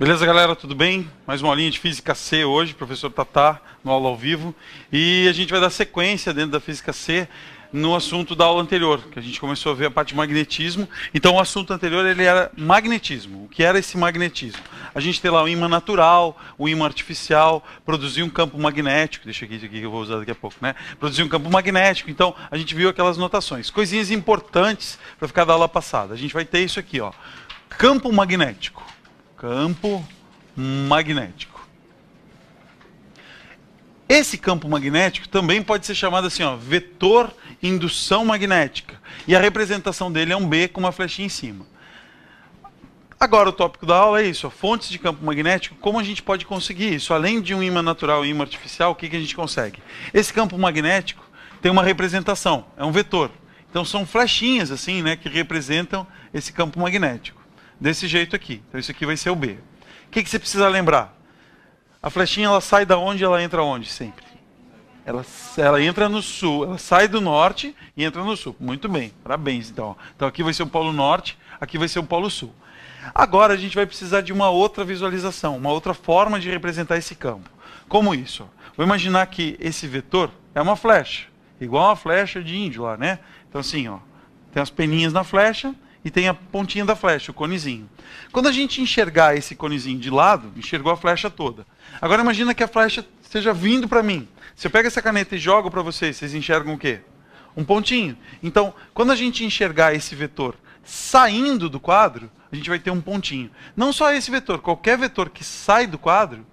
Beleza, galera? Tudo bem? Mais uma aulinha de Física C hoje, professor Tatá, no aula ao vivo. E a gente vai dar sequência dentro da Física C no assunto da aula anterior, que a gente começou a ver a parte de magnetismo. Então, o assunto anterior ele era magnetismo. O que era esse magnetismo? A gente tem lá o ímã natural, o ímã artificial, produzir um campo magnético. Deixa aqui que eu vou usar daqui a pouco, né? Produzir um campo magnético. Então, a gente viu aquelas notações. Coisinhas importantes para ficar da aula passada. A gente vai ter isso aqui, ó. Campo magnético. Campo magnético. Esse campo magnético também pode ser chamado assim, ó, vetor indução magnética. E a representação dele é um B com uma flechinha em cima. Agora o tópico da aula é isso, ó, fontes de campo magnético, como a gente pode conseguir isso? Além de um ímã natural e ímã artificial, o que a gente consegue? Esse campo magnético tem uma representação, é um vetor. Então são flechinhas assim, né, que representam esse campo magnético. Desse jeito aqui. Então isso aqui vai ser o B. O que você precisa lembrar? A flechinha ela sai da onde e ela entra onde sempre? Ela entra no sul. Ela sai do norte e entra no sul. Muito bem. Parabéns, então. Então aqui vai ser o polo norte, aqui vai ser o polo sul. Agora a gente vai precisar de uma outra visualização, uma outra forma de representar esse campo. Como isso? Vou imaginar que esse vetor é uma flecha. Igual uma flecha de índio lá, né? Então assim, ó, tem as peninhas na flecha e tem a pontinha da flecha, o conezinho. Quando a gente enxergar esse conezinho de lado, enxergou a flecha toda. Agora imagina que a flecha esteja vindo para mim. Se eu pego essa caneta e jogo para vocês, vocês enxergam o quê? Um pontinho. Então, quando a gente enxergar esse vetor saindo do quadro, a gente vai ter um pontinho. Não só esse vetor, qualquer vetor que sai do quadro,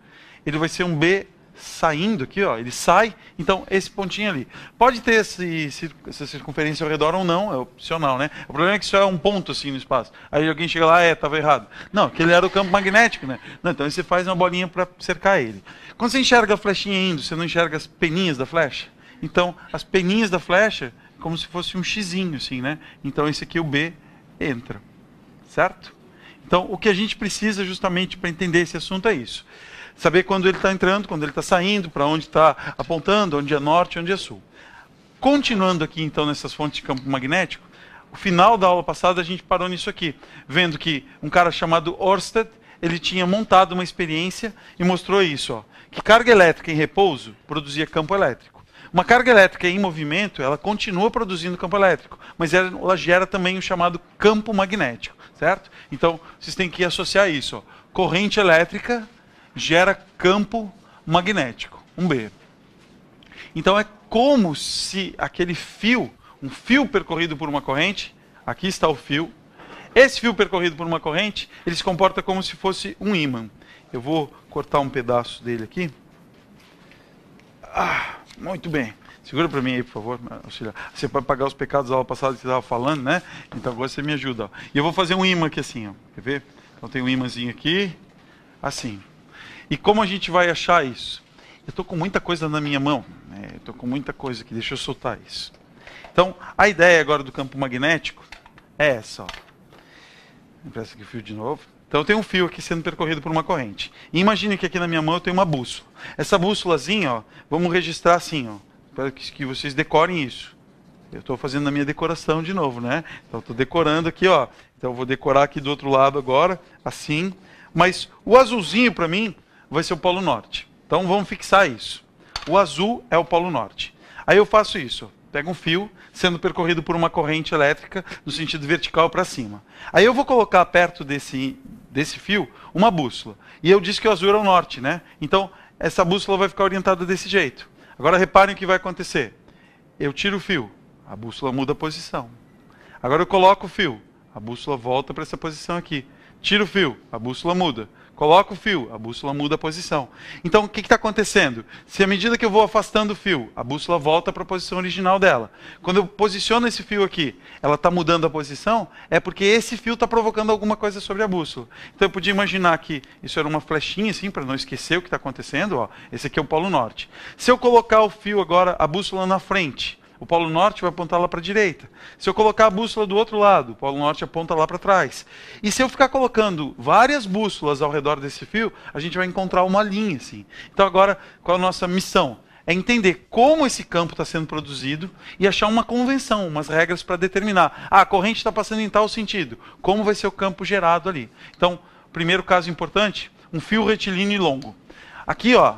ele vai ser um B saindo aqui, ó, ele sai, então esse pontinho ali. Pode ter essa circunferência ao redor ou não, é opcional, né? O problema é que isso é um ponto assim no espaço. Aí alguém chega lá, estava errado. Não, aquele era o campo magnético, né? Não, então você faz uma bolinha para cercar ele. Quando você enxerga a flechinha indo, você não enxerga as peninhas da flecha? Então, as peninhas da flecha, como se fosse um xizinho assim, né? Então esse aqui, o B, entra. Certo? Então, o que a gente precisa justamente para entender esse assunto é isso. Saber quando ele está entrando, quando ele está saindo, para onde está apontando, onde é norte, onde é sul. Continuando aqui, então, nessas fontes de campo magnético, o final da aula passada a gente parou nisso aqui, vendo que um cara chamado Ørsted, ele tinha montado uma experiência e mostrou isso, ó, que carga elétrica em repouso produzia campo elétrico. Uma carga elétrica em movimento, ela continua produzindo campo elétrico, mas ela gera também o chamado campo magnético, certo? Então, vocês têm que associar isso, ó, corrente elétrica gera campo magnético, um B. Então é como se aquele fio, um fio percorrido por uma corrente, aqui está o fio, esse fio percorrido por uma corrente, ele se comporta como se fosse um ímã. Eu vou cortar um pedaço dele aqui. Muito bem. Segura para mim aí, por favor, auxiliar. Você pode pagar os pecados da aula passada que você estava falando, né? Então agora você me ajuda. Ó. E eu vou fazer um ímã aqui assim, ó. Quer ver? Então tem um ímãzinho aqui, assim. E como a gente vai achar isso? Eu estou com muita coisa na minha mão. Né? Eu estou com muita coisa aqui. Deixa eu soltar isso. Então, a ideia agora do campo magnético é essa. Ó. Empresta aqui o fio de novo. Então, eu tenho um fio aqui sendo percorrido por uma corrente. E imagine que aqui na minha mão eu tenho uma bússola. Essa bússolazinha, ó, vamos registrar assim, ó, para que vocês decorem isso. Eu estou fazendo a minha decoração de novo, né? Então, estou decorando aqui, ó. Então, eu vou decorar aqui do outro lado agora, assim. Mas o azulzinho, para mim, vai ser o polo norte. Então vamos fixar isso. O azul é o polo norte. Aí eu faço isso. Pego um fio sendo percorrido por uma corrente elétrica no sentido vertical para cima. Aí eu vou colocar perto desse fio uma bússola. E eu disse que o azul era o norte, né? Então essa bússola vai ficar orientada desse jeito. Agora reparem o que vai acontecer. Eu tiro o fio, a bússola muda a posição. Agora eu coloco o fio, a bússola volta para essa posição aqui. Tiro o fio, a bússola muda. Coloco o fio, a bússola muda a posição. Então, o que está acontecendo? Se à medida que eu vou afastando o fio, a bússola volta para a posição original dela. Quando eu posiciono esse fio aqui, ela está mudando a posição, é porque esse fio está provocando alguma coisa sobre a bússola. Então, eu podia imaginar que isso era uma flechinha, assim, para não esquecer o que está acontecendo. Ó. Esse aqui é o polo norte. Se eu colocar o fio agora, a bússola na frente, o polo norte vai apontar lá para a direita. Se eu colocar a bússola do outro lado, o polo norte aponta lá para trás. E se eu ficar colocando várias bússolas ao redor desse fio, a gente vai encontrar uma linha assim. Então agora, qual é a nossa missão? É entender como esse campo está sendo produzido e achar uma convenção, umas regras para determinar. A corrente está passando em tal sentido. Como vai ser o campo gerado ali? Então, primeiro caso importante, um fio retilíneo e longo. Aqui, ó,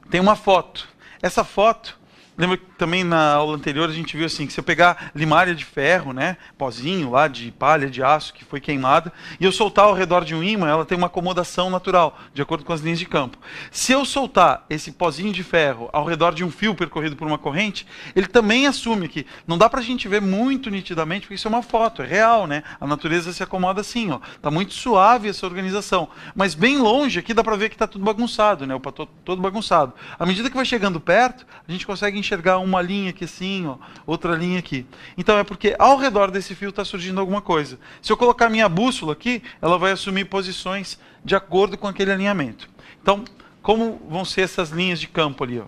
tem uma foto. Essa foto, lembra que também na aula anterior a gente viu assim, que se eu pegar limária de ferro, né, pozinho lá de palha, de aço que foi queimada, e eu soltar ao redor de um ímã, ela tem uma acomodação natural, de acordo com as linhas de campo. Se eu soltar esse pozinho de ferro ao redor de um fio percorrido por uma corrente, ele também assume que não dá pra gente ver muito nitidamente, porque isso é uma foto, é real, né? A natureza se acomoda assim, ó. Tá muito suave essa organização. Mas bem longe aqui dá pra ver que tá tudo bagunçado, né? O pato todo bagunçado. À medida que vai chegando perto, a gente consegue enxergar uma linha aqui assim, ó, outra linha aqui. Então é porque ao redor desse fio está surgindo alguma coisa. Se eu colocar minha bússola aqui, ela vai assumir posições de acordo com aquele alinhamento. Então, como vão ser essas linhas de campo ali? Ó?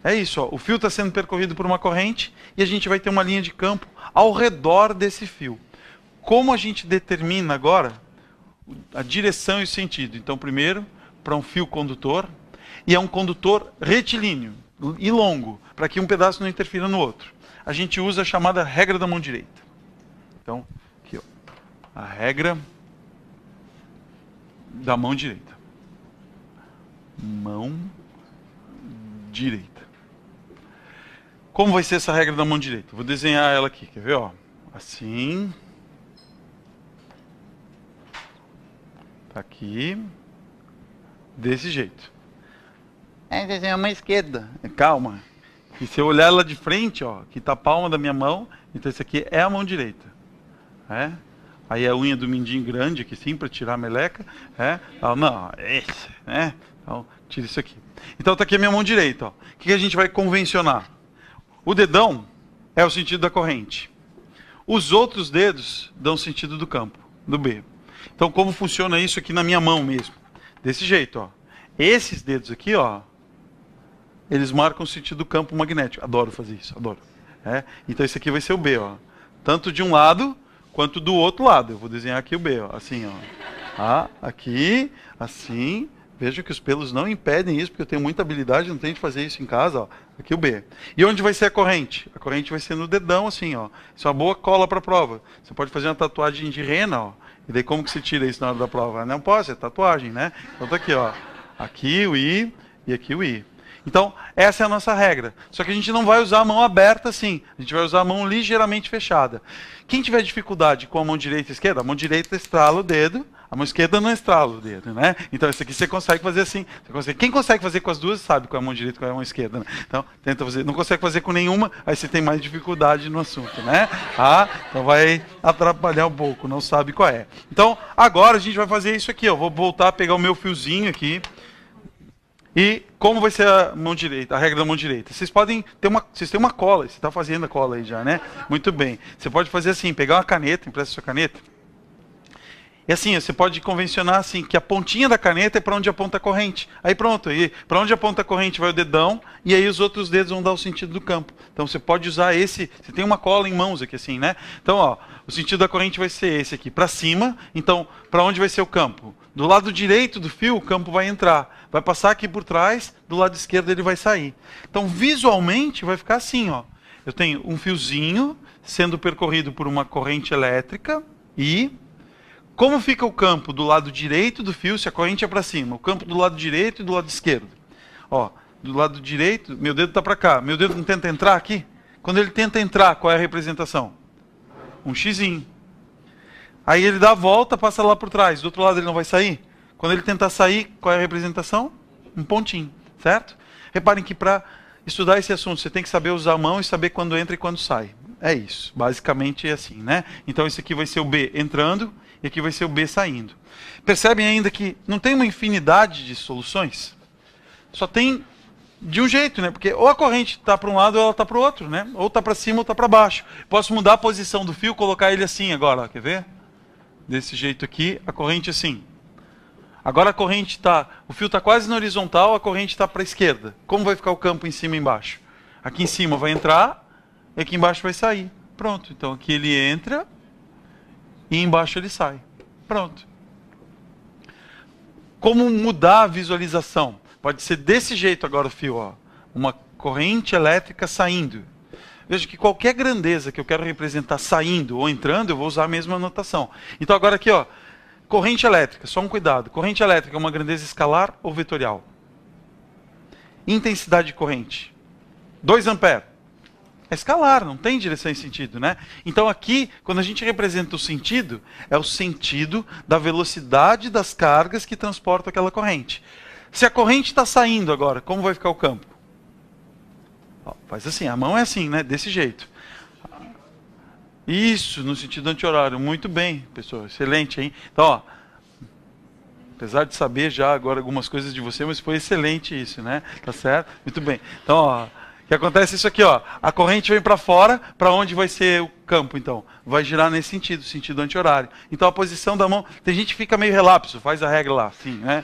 É isso, ó, o fio está sendo percorrido por uma corrente e a gente vai ter uma linha de campo ao redor desse fio. Como a gente determina agora a direção e o sentido? Então, primeiro, para um fio condutor, e é um condutor retilíneo e longo, para que um pedaço não interfira no outro. A gente usa a chamada regra da mão direita. Então, aqui, ó, a regra da mão direita. Mão direita. Como vai ser essa regra da mão direita? Vou desenhar ela aqui, quer ver? Ó? Assim. Tá aqui. Desse jeito. É desenhar a mão esquerda. Calma. E se eu olhar ela de frente, ó, que tá a palma da minha mão, então isso aqui é a mão direita. É? Aí a unha do mindinho grande aqui sim, para tirar a meleca. É? Então, não, esse, né? Então, tira isso aqui. Então tá aqui a minha mão direita. Ó. O que a gente vai convencionar? O dedão é o sentido da corrente. Os outros dedos dão o sentido do campo, do B. Então como funciona isso aqui na minha mão mesmo? Desse jeito, ó. Esses dedos aqui, ó, eles marcam o sentido do campo magnético. Adoro fazer isso, adoro. É? Então esse aqui vai ser o B, ó. Tanto de um lado quanto do outro lado. Eu vou desenhar aqui o B, ó. Assim, ó. Ah, aqui, assim. Veja que os pelos não impedem isso, porque eu tenho muita habilidade, não tenho de fazer isso em casa, ó. Aqui o B. E onde vai ser a corrente? A corrente vai ser no dedão, assim, ó. Isso é uma boa cola para a prova. Você pode fazer uma tatuagem de rena, ó. E daí como que se tira isso na hora da prova? Não pode, é tatuagem, né? Então tá aqui, ó. Aqui o I e aqui o I. Então, essa é a nossa regra. Só que a gente não vai usar a mão aberta assim. A gente vai usar a mão ligeiramente fechada. Quem tiver dificuldade com a mão direita e esquerda, a mão direita estrala o dedo, a mão esquerda não estrala o dedo, né? Então, isso aqui você consegue fazer assim. Quem consegue fazer com as duas sabe qual é a mão direita e qual é a mão esquerda, né? Então, tenta fazer. Não consegue fazer com nenhuma, aí você tem mais dificuldade no assunto, né? Ah, então vai atrapalhar um pouco, não sabe qual é. Então, agora a gente vai fazer isso aqui, ó. Vou voltar a pegar o meu fiozinho aqui. E como vai ser a mão direita, a regra da mão direita? Vocês podem ter vocês têm uma cola, você está fazendo a cola aí já, né? Muito bem. Você pode fazer assim, pegar uma caneta, empresta sua caneta. E assim, você pode convencionar assim, que a pontinha da caneta é para onde aponta a corrente. Aí pronto, aí para onde aponta a corrente vai o dedão, e aí os outros dedos vão dar o sentido do campo. Então você pode usar esse, você tem uma cola em mãos aqui assim, né? Então, ó, o sentido da corrente vai ser esse aqui, para cima. Então, para onde vai ser o campo? Do lado direito do fio, o campo vai entrar. Vai passar aqui por trás, do lado esquerdo ele vai sair. Então, visualmente, vai ficar assim, ó. Eu tenho um fiozinho sendo percorrido por uma corrente elétrica e... Como fica o campo do lado direito do fio se a corrente é para cima? O campo do lado direito e do lado esquerdo. Ó, do lado direito, meu dedo está para cá. Meu dedo não tenta entrar aqui? Quando ele tenta entrar, qual é a representação? Um xizinho. Aí ele dá a volta, passa lá por trás. Do outro lado ele não vai sair? Quando ele tentar sair, qual é a representação? Um pontinho, certo? Reparem que para estudar esse assunto, você tem que saber usar a mão e saber quando entra e quando sai. É isso, basicamente é assim, né? Então esse aqui vai ser o B entrando e aqui vai ser o B saindo. Percebem ainda que não tem uma infinidade de soluções? Só tem de um jeito, né? Porque ou a corrente está para um lado ou ela está para o outro, né? Ou está para cima ou está para baixo. Posso mudar a posição do fio, colocar ele assim agora, ó, quer ver? Desse jeito aqui, a corrente assim. Agora a corrente está, o fio está quase na horizontal, a corrente está para a esquerda. Como vai ficar o campo em cima e embaixo? Aqui em cima vai entrar e aqui embaixo vai sair. Pronto, então aqui ele entra e embaixo ele sai. Pronto. Como mudar a visualização? Pode ser desse jeito agora o fio, ó. Uma corrente elétrica saindo. Veja que qualquer grandeza que eu quero representar saindo ou entrando, eu vou usar a mesma notação. Então agora aqui, ó, Corrente elétrica, só um cuidado. Corrente elétrica é uma grandeza escalar ou vetorial? Intensidade de corrente. 2 amperes. É escalar, não tem direção e sentido, né? Então aqui, quando a gente representa o sentido, é o sentido da velocidade das cargas que transportam aquela corrente. Se a corrente está saindo agora, como vai ficar o campo? Ó, faz assim, a mão é assim, né? Desse jeito. Isso, no sentido anti-horário. Muito bem, pessoal. Excelente, hein? Então, ó, apesar de saber já agora algumas coisas de você, mas foi excelente isso, né? Tá certo? Muito bem. Então, ó, o que acontece é isso aqui, ó. A corrente vem para fora, para onde vai ser o campo, então? Vai girar nesse sentido, sentido anti-horário. Então a posição da mão, tem gente que fica meio relapso, faz a regra lá, assim, né?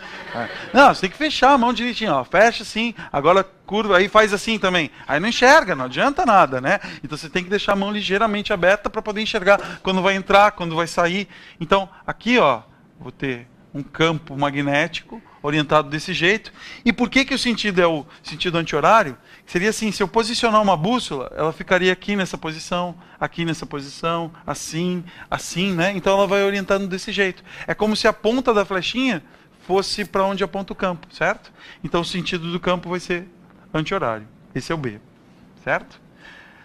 Não, você tem que fechar a mão direitinho, ó. Fecha assim, agora curva, aí faz assim também. Aí não enxerga, não adianta nada, né? Então você tem que deixar a mão ligeiramente aberta para poder enxergar quando vai entrar, quando vai sair. Então, aqui, ó, vou ter um campo magnético orientado desse jeito. E por que que o sentido é o sentido anti-horário? Seria assim, se eu posicionar uma bússola, ela ficaria aqui nessa posição, assim, assim, né? Então ela vai orientando desse jeito. É como se a ponta da flechinha fosse para onde aponta o campo, certo? Então o sentido do campo vai ser anti-horário. Esse é o B, certo?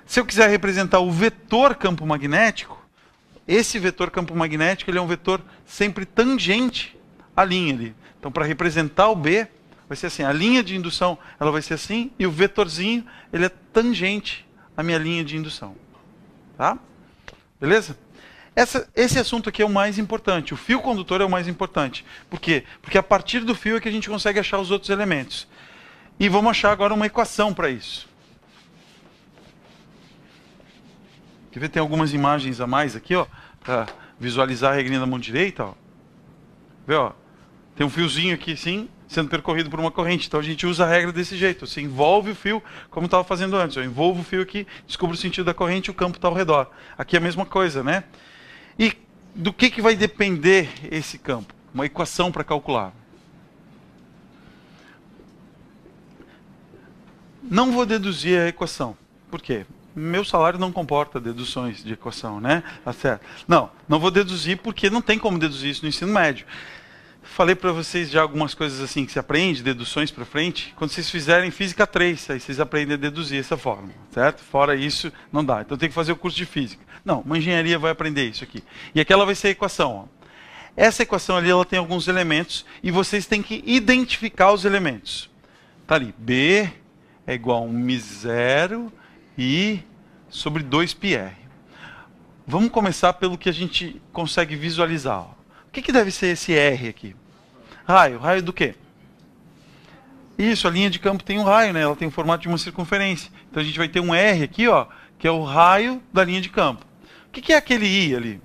Se eu quiser representar o vetor campo magnético, esse vetor campo magnético ele é um vetor sempre tangente à linha ali. Então, para representar o B, vai ser assim, a linha de indução ela vai ser assim, e o vetorzinho ele é tangente à minha linha de indução. Tá? Beleza? Esse assunto aqui é o mais importante. O fio condutor é o mais importante. Por quê? Porque a partir do fio é que a gente consegue achar os outros elementos. E vamos achar agora uma equação para isso. Quer ver? Tem algumas imagens a mais aqui, ó, para visualizar a regrinha da mão direita, ó. Vê, ó. Tem um fiozinho aqui, sim, sendo percorrido por uma corrente. Então a gente usa a regra desse jeito. Você envolve o fio, como estava fazendo antes. Eu envolvo o fio aqui, descubro o sentido da corrente e o campo está ao redor. Aqui é a mesma coisa, né? E do que vai depender esse campo? Uma equação para calcular. Não vou deduzir a equação. Por quê? Meu salário não comporta deduções de equação, né? Tá certo. Não vou deduzir porque não tem como deduzir isso no ensino médio. Falei para vocês já algumas coisas assim que se aprende, deduções para frente. Quando vocês fizerem física 3, aí vocês aprendem a deduzir essa forma, certo? Fora isso, não dá. Então tem que fazer o curso de física. Não, uma engenharia vai aprender isso aqui. E aquela vai ser a equação, ó. Essa equação ali, ela tem alguns elementos e vocês têm que identificar os elementos. Tá ali, B é igual a 1μ0 I sobre 2πr. Vamos começar pelo que a gente consegue visualizar, ó. O que deve ser esse R aqui? Raio. Raio do quê? Isso, a linha de campo tem um raio, né? Ela tem o formato de uma circunferência. Então a gente vai ter um R aqui, ó, que é o raio da linha de campo. O que é aquele I ali?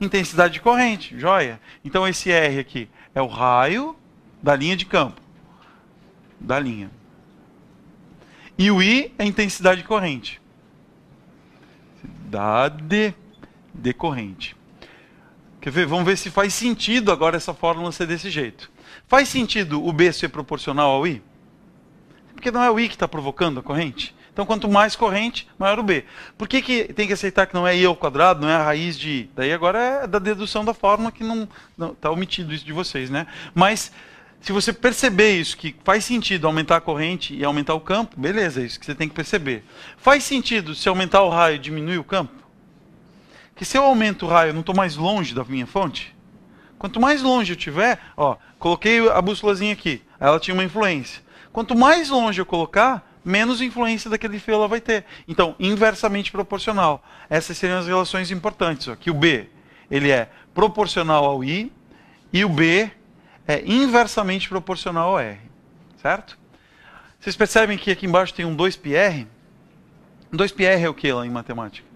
Intensidade de corrente, joia. Então esse R aqui é o raio da linha de campo. Da linha. E o I é a intensidade de corrente. Intensidade de corrente. Quer ver? Vamos ver se faz sentido agora essa fórmula ser desse jeito. Faz sentido o B ser proporcional ao I? Porque não é o I que está provocando a corrente. Então, quanto mais corrente, maior o B. Por que tem que aceitar que não é I ao quadrado, não é a raiz de I? Daí agora é da dedução da fórmula que não está omitido isso de vocês, né? Mas, se você perceber isso, que faz sentido aumentar a corrente e aumentar o campo, beleza, é isso que você tem que perceber. Faz sentido se aumentar o raio diminuir o campo? Que se eu aumento o raio, eu não estou mais longe da minha fonte? Quanto mais longe eu tiver, ó, coloquei a bússolazinha aqui, ela tinha uma influência. Quanto mais longe eu colocar, menos influência daquele fio ela vai ter. Então, inversamente proporcional. Essas seriam as relações importantes. Ó, que o B ele é proporcional ao I e o B é inversamente proporcional ao R. Certo? Vocês percebem que aqui embaixo tem um 2πr? 2πr é o que lá em matemática?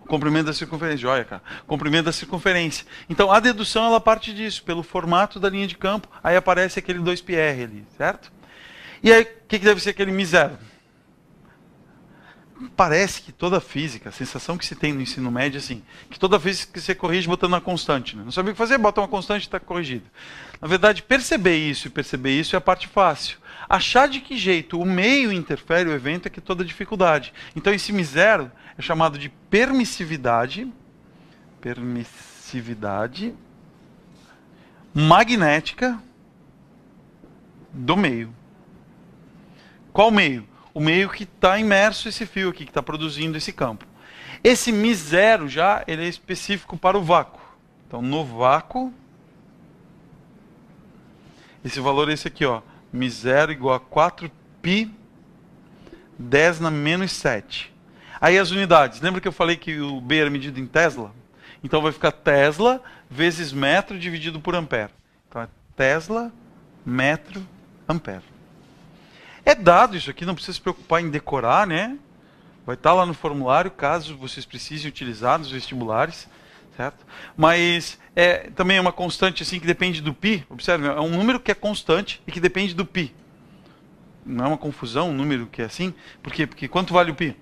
Comprimento da circunferência, joia, cara. Comprimento da circunferência. Então, a dedução, ela parte disso, pelo formato da linha de campo, aí aparece aquele 2πr ali, certo? E aí, o que deve ser aquele μ0? Parece que toda física, a sensação que se tem no ensino médio, assim, que toda vez que você corrige botando uma constante, né? Não sabia o que fazer, bota uma constante e está corrigido. Na verdade, perceber isso é a parte fácil. Achar de que jeito o meio interfere o evento é que toda dificuldade. Então, esse μ0 é chamado de permissividade magnética do meio. Qual meio? O meio que está imerso esse fio aqui, que está produzindo esse campo. Esse μ0 já, ele é específico para o vácuo. Então, no vácuo, esse valor é esse aqui, ó. μ0 igual a 4π 10 na menos 7. Aí as unidades. Lembra que eu falei que o B era medido em Tesla? Então vai ficar Tesla vezes metro dividido por ampere. Então é Tesla, metro, ampere. É dado isso aqui, não precisa se preocupar em decorar, né? Vai estar lá no formulário, caso vocês precisem utilizar nos vestibulares, certo? Mas também é uma constante assim que depende do π. Observe, é um número que é constante e que depende do π. Não é uma confusão um número que é assim? Por quê? Porque quanto vale o π?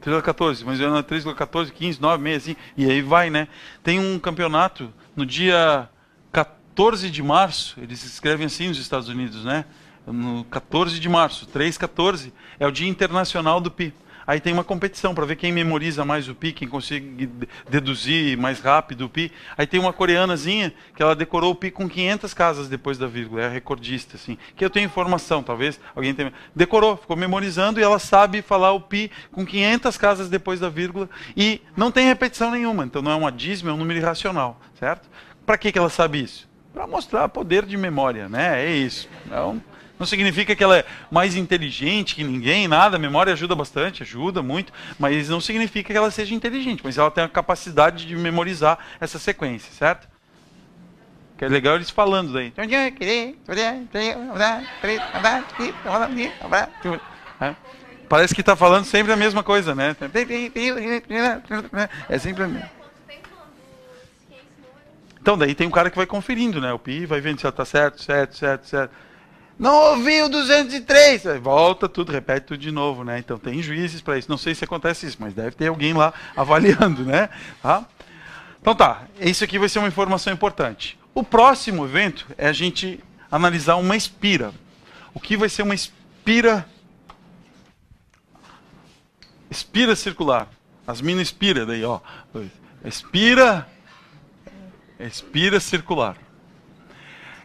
3,14, mas eu não 3,14, 15, 9, 6, assim, e aí vai, né? Tem um campeonato no dia 14 de março, eles escrevem assim nos Estados Unidos, né? No 14 de março, 3,14, é o Dia Internacional do Pi. Aí tem uma competição para ver quem memoriza mais o Pi, quem consegue deduzir mais rápido o Pi. Aí tem uma coreanazinha que ela decorou o Pi com 500 casas depois da vírgula, é a recordista, assim. Que eu tenho informação, talvez alguém tenha... Decorou, ficou memorizando e ela sabe falar o Pi com 500 casas depois da vírgula e não tem repetição nenhuma. Então não é uma dízima, é um número irracional, certo? Para que ela sabe isso? Para mostrar poder de memória, né? É isso. Então, não significa que ela é mais inteligente que ninguém, nada. A memória ajuda bastante, ajuda muito, mas não significa que ela seja inteligente, mas ela tem a capacidade de memorizar essa sequência, certo? Que é legal eles falando daí. Parece que está falando sempre a mesma coisa, né? É sempre a mesma. Então daí tem um cara que vai conferindo, né? O pi vai vendo se ela está certo, certo, certo, certo. Não ouviu 203. Aí volta tudo, repete tudo de novo, né? Então tem juízes para isso. Não sei se acontece isso, mas deve ter alguém lá avaliando, né? Tá? Então tá, isso aqui vai ser uma informação importante. O próximo evento é a gente analisar uma espira. O que vai ser uma espira? Espira circular. As mini espira daí, ó. Espira circular.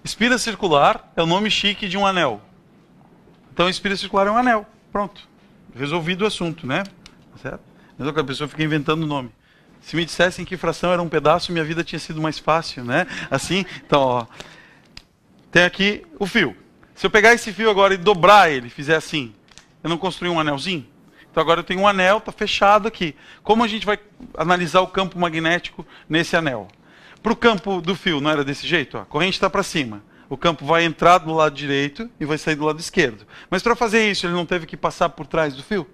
Espira circular é o nome chique de um anel. Então, espira circular é um anel. Pronto. Resolvido o assunto, né? Certo? Mas a pessoa fica inventando o nome. Se me dissessem que fração era um pedaço, minha vida tinha sido mais fácil, né? Assim, então, ó. Tem aqui o fio. Se eu pegar esse fio agora e dobrar ele, fizer assim, eu não construí um anelzinho? Então agora eu tenho um anel, está fechado aqui. Como a gente vai analisar o campo magnético nesse anel? Para o campo do fio, não era desse jeito? Ó, a corrente está para cima. O campo vai entrar do lado direito e vai sair do lado esquerdo. Mas para fazer isso, ele não teve que passar por trás do fio?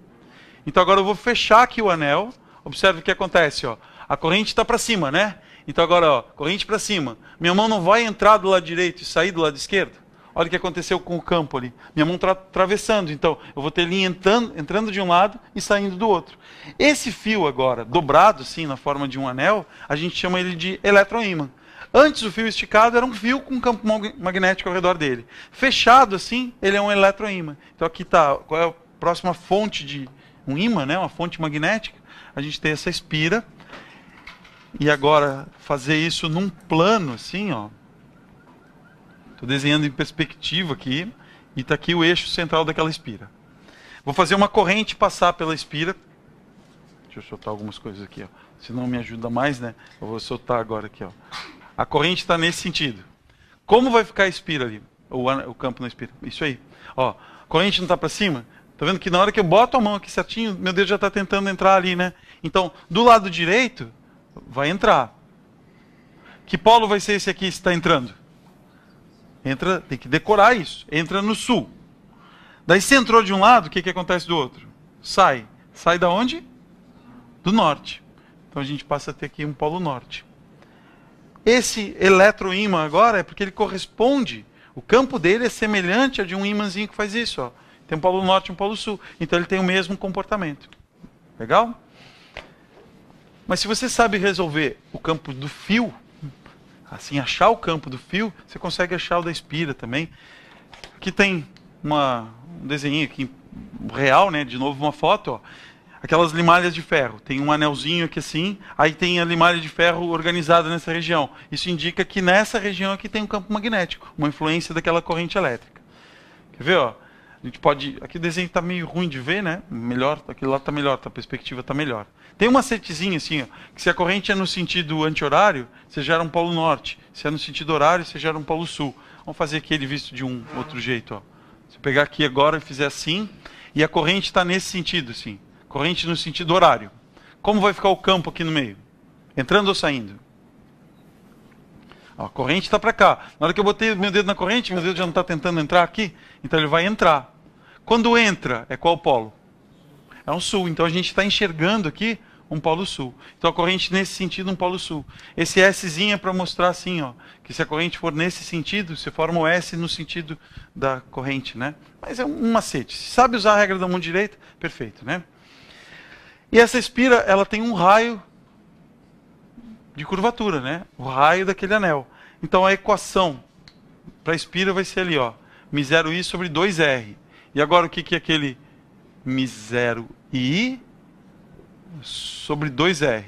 Então agora eu vou fechar aqui o anel. Observe o que acontece. Ó. A corrente está para cima, né? Então agora, ó, corrente para cima. Minha mão não vai entrar do lado direito e sair do lado esquerdo? Olha o que aconteceu com o campo ali. Minha mão está atravessando. Então, eu vou ter linha entrando de um lado e saindo do outro. Esse fio agora, dobrado assim, na forma de um anel, a gente chama ele de eletroímã. Antes, o fio esticado era um fio com um campo magnético ao redor dele. Fechado assim, ele é um eletroímã. Então, aqui está, qual é a próxima fonte de um ímã, né? Uma fonte magnética. A gente tem essa espira. E agora, fazer isso num plano assim, ó. Estou desenhando em perspectiva aqui, e está aqui o eixo central daquela espira. Vou fazer uma corrente passar pela espira. Deixa eu soltar algumas coisas aqui, ó. Se não me ajuda mais, né? Eu vou soltar agora aqui, ó. A corrente está nesse sentido. Como vai ficar a espira ali? O campo na espira? Isso aí. Ó, a corrente não está para cima? Tá vendo que na hora que eu boto a mão aqui certinho, meu dedo já está tentando entrar ali, né? Então, do lado direito, vai entrar. Que polo vai ser esse aqui se está entrando? Entra, tem que decorar isso. Entra no sul. Daí se entrou de um lado, o que acontece do outro? Sai. Sai da onde? Do norte. Então a gente passa a ter aqui um polo norte. Esse eletroímã agora é porque ele corresponde, o campo dele é semelhante a de um ímãzinho que faz isso. Ó. Tem um polo norte e um polo sul. Então ele tem o mesmo comportamento. Legal? Mas se você sabe resolver o campo do fio, assim, achar o campo do fio, você consegue achar o da espira também. Aqui tem um desenho aqui real, né? De novo uma foto. Ó. aquelas limalhas de ferro. Tem um anelzinho aqui assim, aí tem a limalha de ferro organizada nessa região. Isso indica que nessa região aqui tem um campo magnético, uma influência daquela corrente elétrica. Quer ver, ó? A gente pode... Aqui o desenho está meio ruim de ver, né? Melhor, aquele lá está melhor, a perspectiva está melhor. Tem uma macetezinho assim, ó, que se a corrente é no sentido anti-horário, você gera um polo norte. Se é no sentido horário, você gera um polo sul. Vamos fazer aqui ele visto de um outro jeito, ó. Se eu pegar aqui agora e fizer assim, e a corrente está nesse sentido, assim. Corrente no sentido horário. Como vai ficar o campo aqui no meio? Entrando ou saindo? Ó, a corrente está para cá. Na hora que eu botei meu dedo na corrente, meu dedo já não está tentando entrar aqui, então ele vai entrar. Quando entra, é qual polo? É um sul. Então a gente está enxergando aqui um polo sul. Então a corrente nesse sentido, um polo sul. Esse Szinho é para mostrar assim, ó, que se a corrente for nesse sentido, você forma o S no sentido da corrente, né? Mas é um macete. Se sabe usar a regra da mão direita, perfeito, né? E essa espira, ela tem um raio de curvatura, né? O raio daquele anel. Então a equação para a espira vai ser ali, ó, μ0i sobre 2r. E agora o que é aquele μ0i sobre 2r?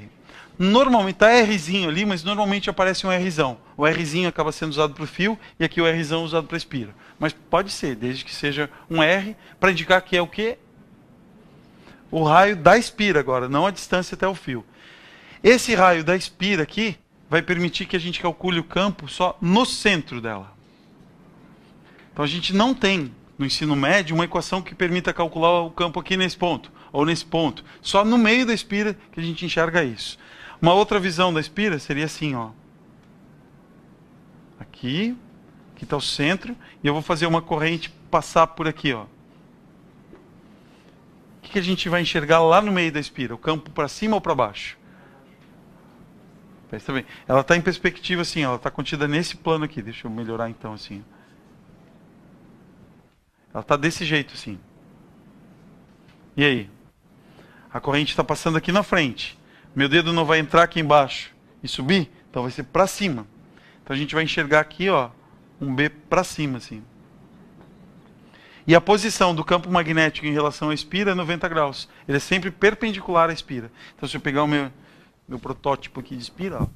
Normalmente está Rzinho ali, mas normalmente aparece um Rzão. O Rzinho acaba sendo usado para o fio e aqui o Rzão usado para a espira. Mas pode ser, desde que seja um R, para indicar que é o quê? O raio da espira agora, não a distância até o fio. Esse raio da espira aqui vai permitir que a gente calcule o campo só no centro dela. Então a gente não tem no ensino médio uma equação que permita calcular o campo aqui nesse ponto, ou nesse ponto. Só no meio da espira que a gente enxerga isso. Uma outra visão da espira seria assim, ó. Aqui está o centro, e eu vou fazer uma corrente passar por aqui, ó. O que a gente vai enxergar lá no meio da espira? O campo para cima ou para baixo? Presta bem. Ela está em perspectiva assim, ó, ela está contida nesse plano aqui. Deixa eu melhorar então assim. Ela está desse jeito assim. E aí? A corrente está passando aqui na frente. Meu dedo não vai entrar aqui embaixo e subir, então vai ser para cima. Então a gente vai enxergar aqui, ó, um B para cima assim. E a posição do campo magnético em relação à espira é 90 graus. Ele é sempre perpendicular à espira. Então se eu pegar o meu protótipo aqui de espira, ó,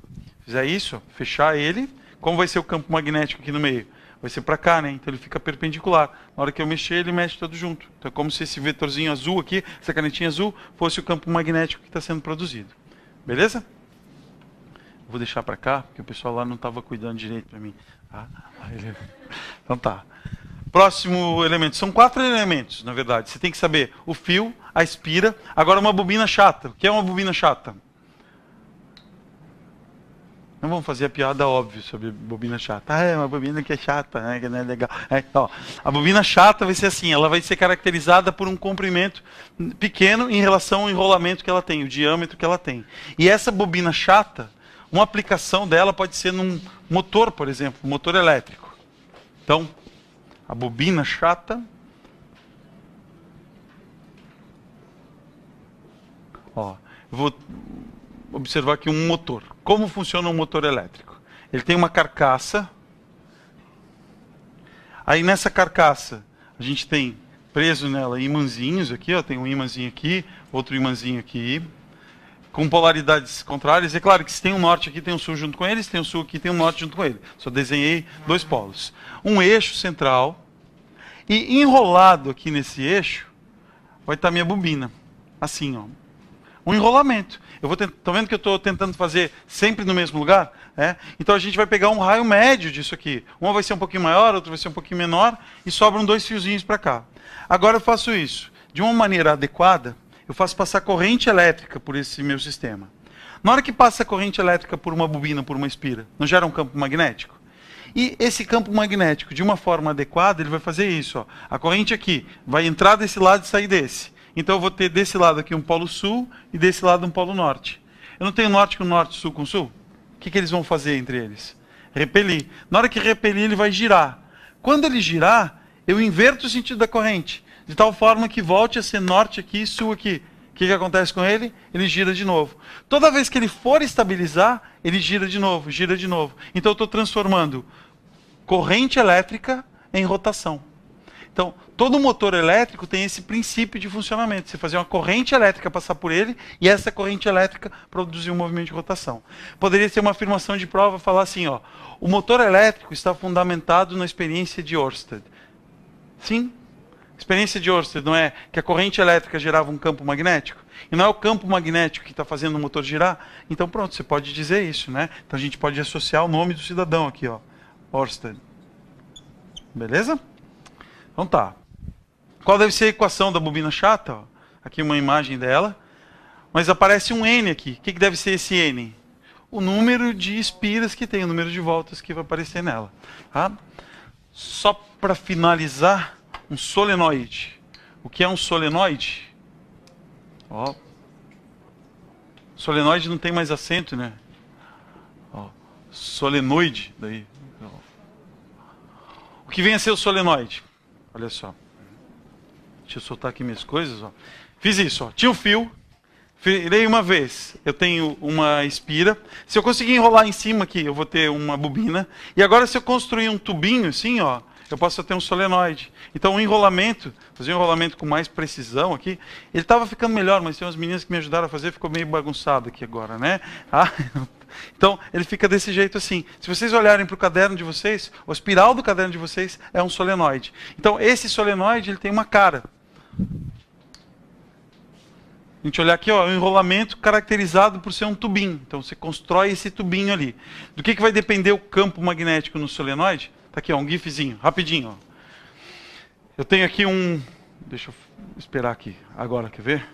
fizer isso, ó, fechar ele, como vai ser o campo magnético aqui no meio? Vai ser para cá, né? Então ele fica perpendicular. Na hora que eu mexer, ele mexe todo junto. Então é como se esse vetorzinho azul aqui, essa canetinha azul, fosse o campo magnético que está sendo produzido. Beleza? Vou deixar para cá, porque o pessoal lá não estava cuidando direito para mim. Ah, então tá. Próximo elemento. São 4 elementos, na verdade. Você tem que saber o fio, a espira. Agora uma bobina chata. O que é uma bobina chata? Não vamos fazer a piada óbvia sobre bobina chata. Ah, é uma bobina que é chata, né? Que não é legal. Então, a bobina chata vai ser assim, ela vai ser caracterizada por um comprimento pequeno em relação ao enrolamento que ela tem, o diâmetro que ela tem. E essa bobina chata, uma aplicação dela pode ser num motor, por exemplo, motor elétrico. Então, a bobina chata... Ó, eu vou observar aqui um motor. Como funciona um motor elétrico? Ele tem uma carcaça. Aí nessa carcaça, a gente tem preso nela imãzinhos aqui, ó, tem um imãzinho aqui, outro imãzinho aqui, com polaridades contrárias. É claro que se tem um norte aqui, tem um sul junto com ele, se tem um sul aqui, tem um norte junto com ele. Só desenhei 2 polos. Um eixo central, e enrolado aqui nesse eixo, vai estar minha bobina. Assim, ó. Um enrolamento. Estão vendo que eu estou tentando fazer sempre no mesmo lugar? É? Então a gente vai pegar um raio médio disso aqui. Uma vai ser um pouquinho maior, outra vai ser um pouquinho menor, e sobram 2 fiozinhos para cá. Agora eu faço isso. De uma maneira adequada, eu faço passar corrente elétrica por esse meu sistema. Na hora que passa a corrente elétrica por uma bobina, por uma espira, não gera um campo magnético? E esse campo magnético, de uma forma adequada, ele vai fazer isso. Ó. A corrente aqui vai entrar desse lado e sair desse. Então eu vou ter desse lado aqui um polo sul e desse lado um polo norte. Eu não tenho norte com norte, sul com sul? O que eles vão fazer entre eles? Repelir. Na hora que repelir, ele vai girar. Quando ele girar, eu inverto o sentido da corrente, de tal forma que volte a ser norte aqui e sul aqui. O que acontece com ele? Ele gira de novo. Toda vez que ele for estabilizar, ele gira de novo, gira de novo. Então eu estou transformando corrente elétrica em rotação. Então, todo motor elétrico tem esse princípio de funcionamento. Você fazer uma corrente elétrica passar por ele e essa corrente elétrica produzir um movimento de rotação. Poderia ser uma afirmação de prova falar assim, ó, o motor elétrico está fundamentado na experiência de Ørsted. Sim, a experiência de Ørsted não é que a corrente elétrica gerava um campo magnético? E não é o campo magnético que está fazendo o motor girar? Então pronto, você pode dizer isso, né? Então a gente pode associar o nome do cidadão aqui, ó, Ørsted. Beleza? Então tá. Qual deve ser a equação da bobina chata? Ó, aqui uma imagem dela. Mas aparece um N aqui. O que deve ser esse N? O número de espiras que tem, o número de voltas que vai aparecer nela. Tá? Só para finalizar, um solenoide. O que é um solenoide? Ó. Solenoide não tem mais acento, né? Ó. Solenoide, daí. O que vem a ser o solenoide? Olha só. Deixa eu soltar aqui minhas coisas. Ó. Fiz isso. Ó. Tinha um fio. Virei uma vez. Eu tenho uma espira. Se eu conseguir enrolar em cima aqui, eu vou ter uma bobina. E agora, se eu construir um tubinho assim, ó, eu posso ter um solenoide. Então, o enrolamento, fazer um enrolamento com mais precisão aqui, ele estava ficando melhor, mas tem umas meninas que me ajudaram a fazer, ficou meio bagunçado aqui agora, né? Ah, então, ele fica desse jeito assim. Se vocês olharem para o caderno de vocês, o espiral do caderno de vocês é um solenoide. Então, esse solenoide, ele tem uma cara. A gente olhar aqui, ó, é um enrolamento caracterizado por ser um tubinho. Então, você constrói esse tubinho ali. Do que vai depender o campo magnético no solenoide? Está aqui, ó, um gifzinho, rapidinho. Ó. Eu tenho aqui um... Deixa eu esperar aqui. Agora, quer ver?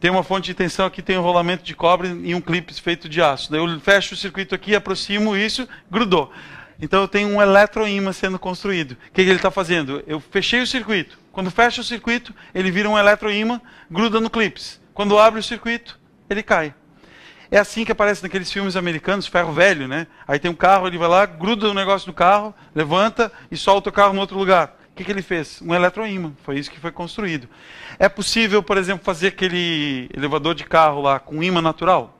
Tem uma fonte de tensão aqui, tem um rolamento de cobre e um clipe feito de aço. Daí eu fecho o circuito aqui, aproximo isso, grudou. Então eu tenho um eletroímã sendo construído. O que ele está fazendo? Eu fechei o circuito. Quando fecha o circuito, ele vira um eletroímã, gruda no clips. Quando abre o circuito, ele cai. É assim que aparece naqueles filmes americanos, ferro velho, né? Aí tem um carro, ele vai lá, gruda o negócio do carro, levanta e solta o carro em outro lugar. O que ele fez? Um eletroímã. Foi isso que foi construído. É possível, por exemplo, fazer aquele elevador de carro lá com ímã natural?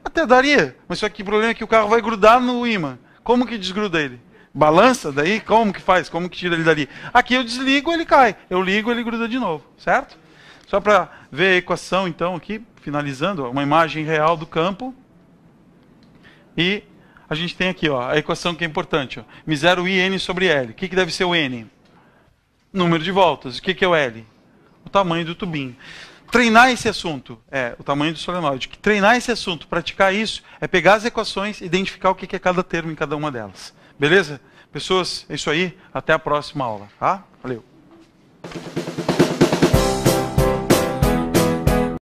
Até daria, mas só que o problema é que o carro vai grudar no ímã. Como que desgruda ele? Balança daí? Como que faz? Como que tira ele dali? Aqui eu desligo, ele cai. Eu ligo, ele gruda de novo, certo? Só para ver a equação, então, aqui, finalizando, ó, uma imagem real do campo. E a gente tem aqui, ó, a equação que é importante. Ó, M0 I N sobre L. O que deve ser o N? Número de voltas. O que é o L? O tamanho do tubinho. Treinar esse assunto é o tamanho do solenoide. Treinar esse assunto, praticar isso, é pegar as equações e identificar o que é cada termo em cada uma delas. Beleza? Pessoas, é isso aí. Até a próxima aula. Tá? Valeu.